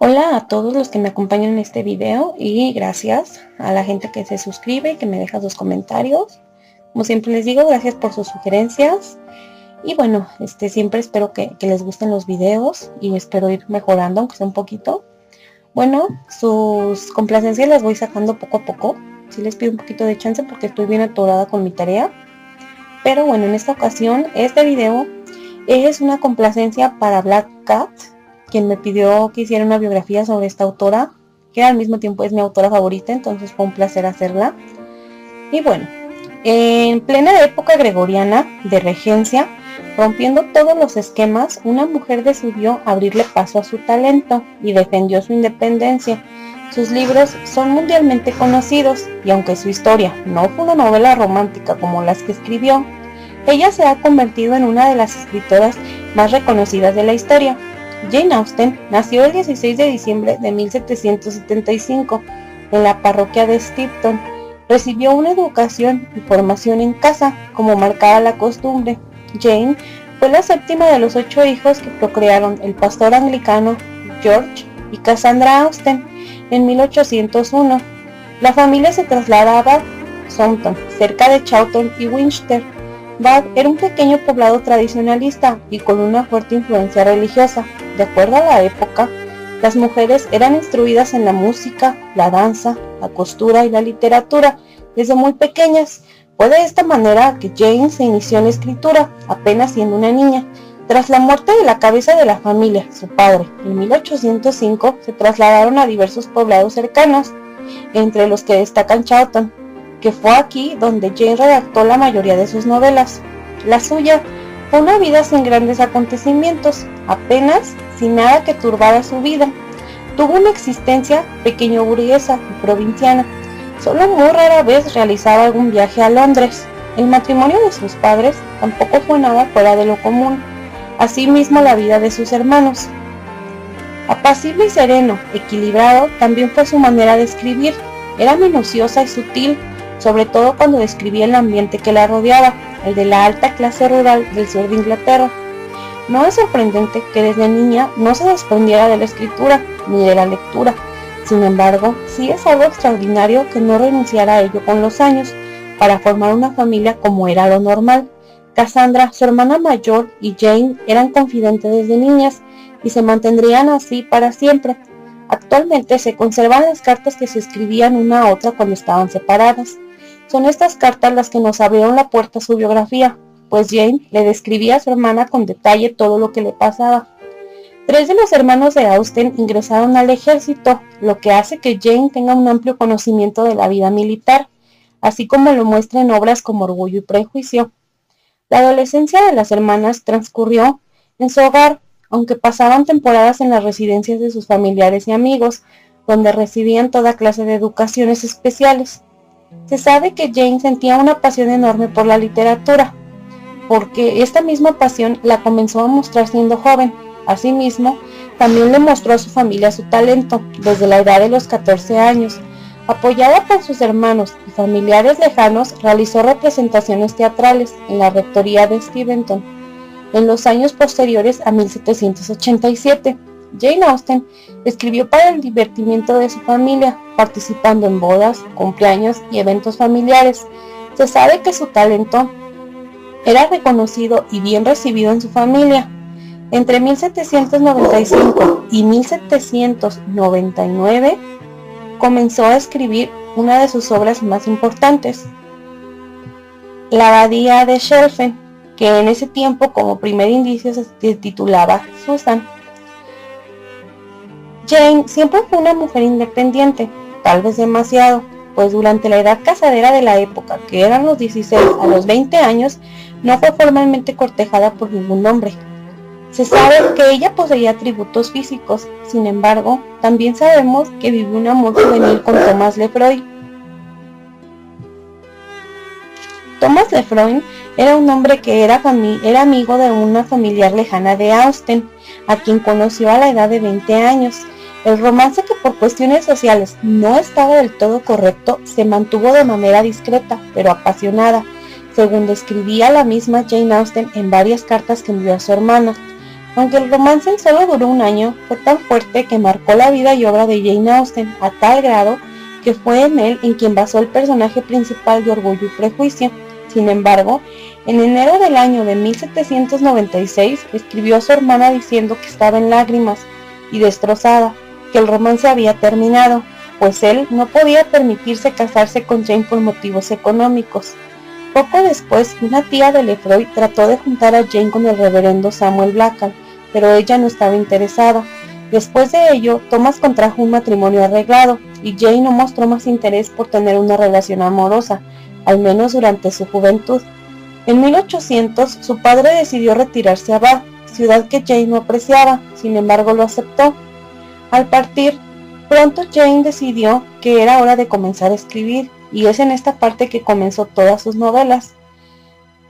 Hola a todos los que me acompañan en este video y gracias a la gente que se suscribe y que me deja sus comentarios. Como siempre les digo, gracias por sus sugerencias. Y bueno, siempre espero que les gusten los videos y espero ir mejorando, aunque sea un poquito. Bueno, sus complacencias las voy sacando poco a poco. Sí les pido un poquito de chance porque estoy bien atorada con mi tarea. Pero bueno, en esta ocasión, este video es una complacencia para Black Cat, quien me pidió que hiciera una biografía sobre esta autora, que al mismo tiempo es mi autora favorita, entonces fue un placer hacerla. Y bueno, en plena época gregoriana de regencia, rompiendo todos los esquemas, una mujer decidió abrirle paso a su talento y defendió su independencia. Sus libros son mundialmente conocidos y aunque su historia no fue una novela romántica como las que escribió, ella se ha convertido en una de las escritoras más reconocidas de la historia. Jane Austen nació el 16 de diciembre de 1775 en la parroquia de Stepton. Recibió una educación y formación en casa, como marcaba la costumbre. Jane fue la séptima de los 8 hijos que procrearon el pastor anglicano George y Cassandra Austen en 1801. La familia se trasladaba a Sompton, cerca de Chawton y Winchester. Bath era un pequeño poblado tradicionalista y con una fuerte influencia religiosa. De acuerdo a la época, las mujeres eran instruidas en la música, la danza, la costura y la literatura desde muy pequeñas. Fue de esta manera que Jane se inició en la escritura, apenas siendo una niña. Tras la muerte de la cabeza de la familia, su padre, en 1805, se trasladaron a diversos poblados cercanos, entre los que destacan Chawton, que fue aquí donde Jane redactó la mayoría de sus novelas. La suya fue una vida sin grandes acontecimientos, apenas sin nada que turbara su vida. Tuvo una existencia pequeño burguesa y provinciana. Solo muy rara vez realizaba algún viaje a Londres. El matrimonio de sus padres tampoco fue nada fuera de lo común. Asimismo la vida de sus hermanos. Apacible y sereno, equilibrado, también fue su manera de escribir. Era minuciosa y sutil, sobre todo cuando describía el ambiente que la rodeaba, el de la alta clase rural del sur de Inglaterra. No es sorprendente que desde niña no se desprendiera de la escritura ni de la lectura. Sin embargo, sí es algo extraordinario que no renunciara a ello con los años, para formar una familia como era lo normal. Cassandra, su hermana mayor, y Jane eran confidentes desde niñas y se mantendrían así para siempre. Actualmente se conservan las cartas que se escribían una a otra cuando estaban separadas. Son estas cartas las que nos abrieron la puerta a su biografía, pues Jane le describía a su hermana con detalle todo lo que le pasaba. 3 de los hermanos de Austen ingresaron al ejército, lo que hace que Jane tenga un amplio conocimiento de la vida militar, así como lo muestra en obras como Orgullo y Prejuicio. La adolescencia de las hermanas transcurrió en su hogar, aunque pasaban temporadas en las residencias de sus familiares y amigos, donde recibían toda clase de educaciones especiales. Se sabe que Jane sentía una pasión enorme por la literatura, porque esta misma pasión la comenzó a mostrar siendo joven. Asimismo, también le mostró a su familia su talento, desde la edad de los 14 años. Apoyada por sus hermanos y familiares lejanos, realizó representaciones teatrales en la rectoría de Steventon en los años posteriores a 1787. Jane Austen escribió para el divertimiento de su familia, participando en bodas, cumpleaños y eventos familiares. Se sabe que su talento era reconocido y bien recibido en su familia. Entre 1795 y 1799 comenzó a escribir una de sus obras más importantes, La Abadía de Shelfen, que en ese tiempo como primer indicio se titulaba Susan. Jane siempre fue una mujer independiente, tal vez demasiado, pues durante la edad casadera de la época, que eran los 16 a los 20 años, no fue formalmente cortejada por ningún hombre. Se sabe que ella poseía atributos físicos, sin embargo, también sabemos que vivió un amor juvenil con Thomas Lefroy. Thomas Lefroy era un hombre que era amigo de una familiar lejana de Austen, a quien conoció a la edad de 20 años. El romance, que por cuestiones sociales no estaba del todo correcto, se mantuvo de manera discreta, pero apasionada, según describía la misma Jane Austen en varias cartas que envió a su hermana. Aunque el romance solo duró un año, fue tan fuerte que marcó la vida y obra de Jane Austen a tal grado que fue en él en quien basó el personaje principal de Orgullo y Prejuicio. Sin embargo, en enero del año de 1796 escribió a su hermana diciendo que estaba en lágrimas y destrozada, que el romance había terminado, pues él no podía permitirse casarse con Jane por motivos económicos. Poco después, una tía de Lefroy trató de juntar a Jane con el reverendo Samuel Blackwell, pero ella no estaba interesada. Después de ello, Thomas contrajo un matrimonio arreglado, y Jane no mostró más interés por tener una relación amorosa, al menos durante su juventud. En 1800, su padre decidió retirarse a Bath, ciudad que Jane no apreciaba, sin embargo lo aceptó. Al partir, pronto Jane decidió que era hora de comenzar a escribir, y es en esta parte que comenzó todas sus novelas.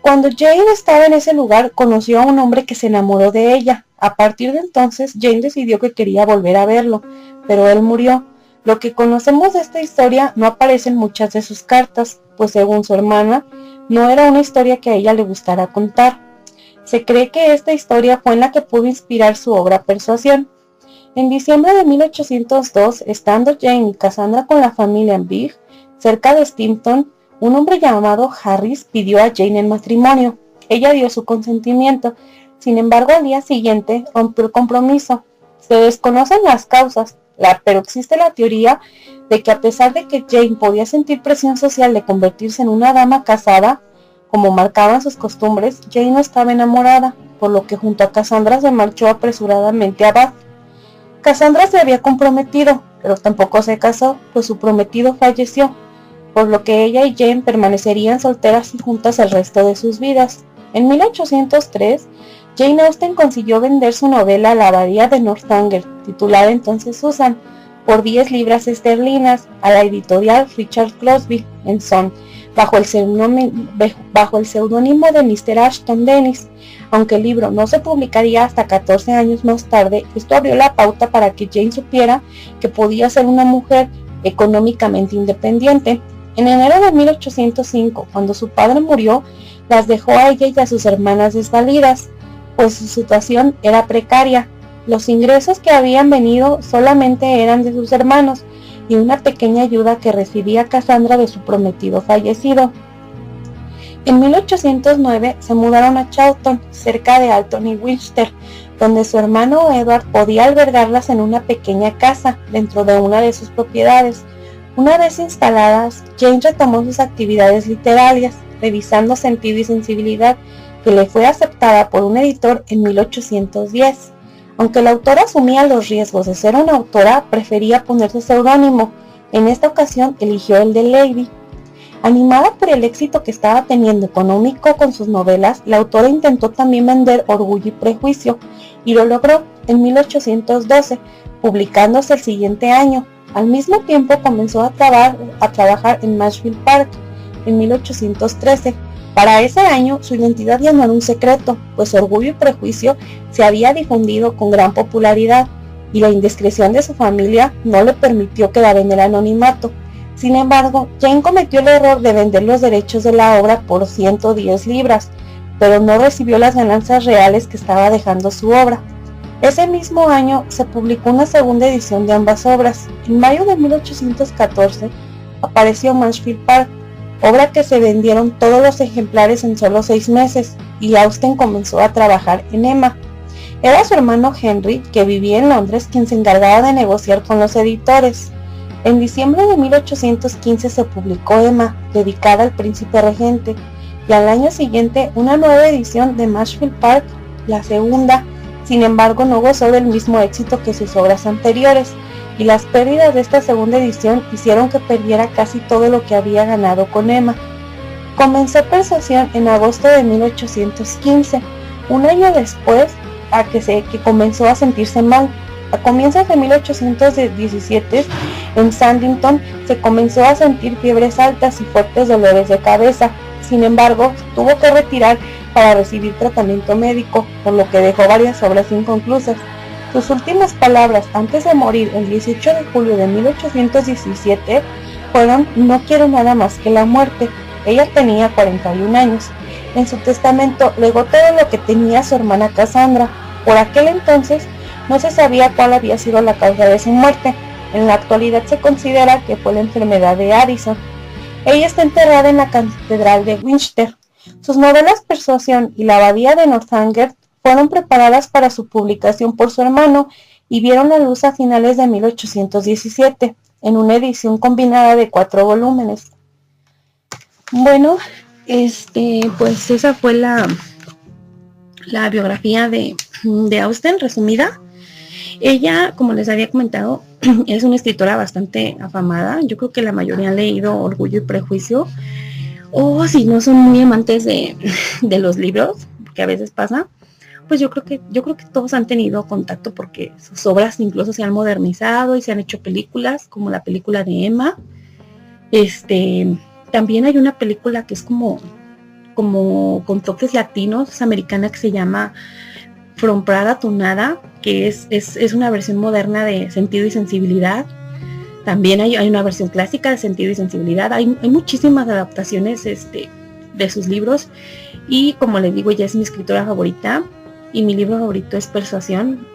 Cuando Jane estaba en ese lugar, conoció a un hombre que se enamoró de ella. A partir de entonces, Jane decidió que quería volver a verlo, pero él murió. Lo que conocemos de esta historia no aparece en muchas de sus cartas, pues según su hermana, no era una historia que a ella le gustara contar. Se cree que esta historia fue en la que pudo inspirar su obra Persuasión. En diciembre de 1802, estando Jane y Cassandra con la familia en Big, cerca de Steventon, un hombre llamado Harris pidió a Jane en matrimonio. Ella dio su consentimiento. Sin embargo, al día siguiente rompió el compromiso. Se desconocen las causas, pero existe la teoría de que a pesar de que Jane podía sentir presión social de convertirse en una dama casada, como marcaban sus costumbres, Jane no estaba enamorada, por lo que junto a Cassandra se marchó apresuradamente a Bath. Cassandra se había comprometido, pero tampoco se casó, pues su prometido falleció, por lo que ella y Jane permanecerían solteras y juntas el resto de sus vidas. En 1803, Jane Austen consiguió vender su novela La abadía de Northanger, titulada entonces Susan, por 10 libras esterlinas a la editorial Richard Crosbie en Son, bajo el seudónimo de Mr. Ashton Dennis. Aunque el libro no se publicaría hasta 14 años más tarde, esto abrió la pauta para que Jane supiera que podía ser una mujer económicamente independiente. En enero de 1805, cuando su padre murió, las dejó a ella y a sus hermanas desvalidas, pues su situación era precaria. Los ingresos que habían venido solamente eran de sus hermanos y una pequeña ayuda que recibía Cassandra de su prometido fallecido. En 1809 se mudaron a Chawton, cerca de Alton y Winchester, donde su hermano Edward podía albergarlas en una pequeña casa dentro de una de sus propiedades. Una vez instaladas, Jane retomó sus actividades literarias, revisando Sentido y Sensibilidad, que le fue aceptada por un editor en 1810. Aunque la autora asumía los riesgos de ser una autora, prefería ponerse seudónimo. En esta ocasión eligió el de Lady. Animada por el éxito que estaba teniendo económico con sus novelas, la autora intentó también vender Orgullo y Prejuicio, y lo logró en 1812, publicándose el siguiente año. Al mismo tiempo comenzó a trabajar en Marshfield Park en 1813. Para ese año su identidad ya no era un secreto, pues Orgullo y Prejuicio se había difundido con gran popularidad, y la indiscreción de su familia no le permitió quedar en el anonimato. Sin embargo, Jane cometió el error de vender los derechos de la obra por 110 libras, pero no recibió las ganancias reales que estaba dejando su obra. Ese mismo año se publicó una segunda edición de ambas obras. En mayo de 1814 apareció Marshfield Park, obra que se vendieron todos los ejemplares en solo 6 meses, y Austen comenzó a trabajar en Emma. Era su hermano Henry, que vivía en Londres, quien se encargaba de negociar con los editores. En diciembre de 1815 se publicó Emma, dedicada al príncipe regente, y al año siguiente una nueva edición de Marshfield Park, la segunda. Sin embargo, no gozó del mismo éxito que sus obras anteriores, y las pérdidas de esta segunda edición hicieron que perdiera casi todo lo que había ganado con Emma. Comenzó Persuasión en agosto de 1815, un año después que comenzó a sentirse mal. A comienzos de 1817, en Sandington se comenzó a sentir fiebres altas y fuertes dolores de cabeza. Sin embargo, tuvo que retirar para recibir tratamiento médico, por lo que dejó varias obras inconclusas. Sus últimas palabras antes de morir el 18 de julio de 1817 fueron: "No quiero nada más que la muerte". Ella tenía 41 años. En su testamento legó todo lo que tenía su hermana Cassandra, Por aquel entonces no se sabía cuál había sido la causa de su muerte. En la actualidad se considera que fue la enfermedad de Addison. Ella está enterrada en la Catedral de Winchester. Sus novelas Persuasión y La Abadía de Northanger fueron preparadas para su publicación por su hermano y vieron la luz a finales de 1817 en una edición combinada de 4 volúmenes. Bueno, pues esa fue la biografía de Austen resumida. Ella, como les había comentado, es una escritora bastante afamada. Yo creo que la mayoría han leído Orgullo y Prejuicio, o si no son muy amantes de los libros, que a veces pasa, pues yo creo que todos han tenido contacto porque sus obras incluso se han modernizado y se han hecho películas, como la película de Emma. También hay una película que es como con toques latinos, es americana, que se llama From Prada to Nada, que es una versión moderna de Sentido y Sensibilidad. También hay una versión clásica de Sentido y Sensibilidad. Hay muchísimas adaptaciones de sus libros, y como les digo, ella es mi escritora favorita y mi libro favorito es Persuasión.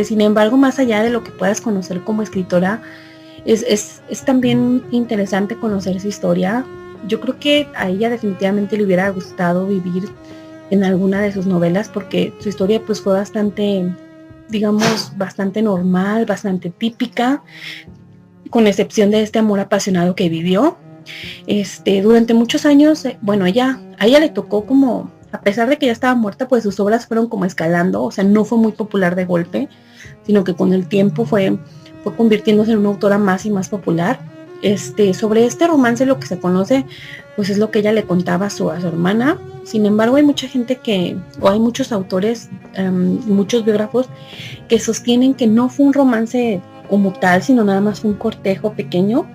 Sin embargo, más allá de lo que puedas conocer como escritora, es también interesante conocer su historia. Yo creo que a ella definitivamente le hubiera gustado vivir en alguna de sus novelas, porque su historia pues fue bastante, digamos, bastante normal, bastante típica, con excepción de este amor apasionado que vivió. Durante muchos años, a ella le tocó como, a pesar de que ya estaba muerta, pues sus obras fueron como escalando, o sea, no fue muy popular de golpe, sino que con el tiempo fue convirtiéndose en una autora más y más popular. Sobre este romance lo que se conoce pues es lo que ella le contaba a su hermana. Sin embargo, hay mucha gente hay muchos autores, muchos biógrafos que sostienen que no fue un romance como tal, sino nada más fue un cortejo pequeño.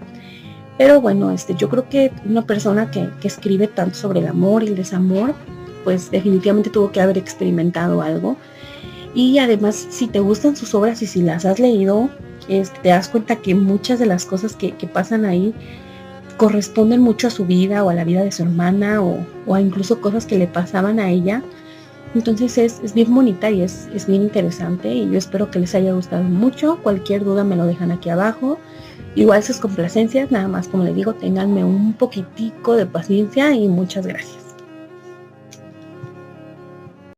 Pero bueno, yo creo que una persona que escribe tanto sobre el amor y el desamor, pues definitivamente tuvo que haber experimentado algo. Y además, si te gustan sus obras y si las has leído, te das cuenta que muchas de las cosas que pasan ahí corresponden mucho a su vida o a la vida de su hermana, o a incluso cosas que le pasaban a ella. Entonces es bien bonita y es bien interesante, y yo espero que les haya gustado mucho. Cualquier duda me lo dejan aquí abajo. Igual sus complacencias, nada más como les digo, ténganme un poquitico de paciencia y muchas gracias.